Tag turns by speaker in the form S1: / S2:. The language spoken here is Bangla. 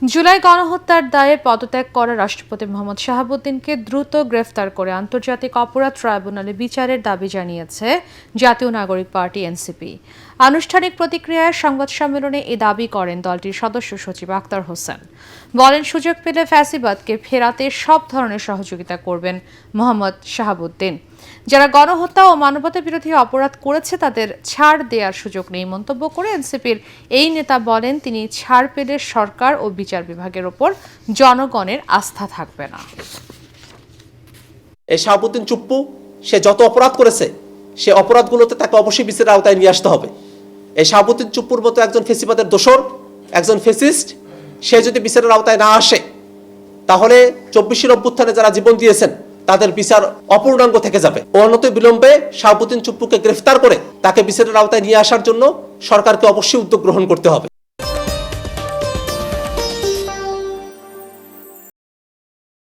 S1: জুলাই গণহত্যার দায়ে পদত্যাগ করা রাষ্ট্রপতি মোহাম্মদ শাহাবুদ্দিনকে দ্রুত গ্রেফতার করে আন্তর্জাতিক অপরাধ ট্রাইব্যুনালে বিচারের দাবি জানিয়েছে জাতীয় নাগরিক পার্টি এনসিপি। আনুষ্ঠানিক প্রতিক্রিয়ায় সংবাদ সম্মেলনে এ দাবি করেন দলটির সদস্য সচিব আক্তার হোসেন। বলেন, সুযোগ পেলে ফ্যাসিবাদকে ফেরাতে সব ধরনের সহযোগিতা করবেন মোহাম্মদ শাহাবুদ্দিন। যারা গণহত্যা ও মানবতা বিরোধী অপরাধ করেছে তাদের ছাড় দেওয়ার সুযোগ নেই মন্তব্য করে এনসিপির এই নেতা বলেন, তিনি ছাড় পেলে সরকার ও বিচার বিভাগের ওপর জনগণের আস্থা থাকবে না।
S2: এই শাহাবুদ্দিন চুপ্পু সে যত অপরাধ করেছে সে অপরাধগুলোতে তাকে অবশ্যই বিচারের আওতায় নিয়ে আসতে হবে। এই শাহাবুদ্দিন চুপ্পুর মতো একজন ফেসিবাদের দোসর, একজন ফেসিস্ট, সে যদি বিচারের আওতায় না আসে তাহলে 24-এর অভ্যুত্থানে যারা জীবন দিয়েছেন তাদের বিচার অপূর্ণাঙ্গ থেকে যাবে। অনতি বিলম্বে শাহাবুদ্দিন চুপ্পুকে গ্রেফতার করে তাকে বিচারের আওতায় নিয়ে আসার জন্য সরকারকে অবশ্যই উদ্যোগ গ্রহণ করতে হবে।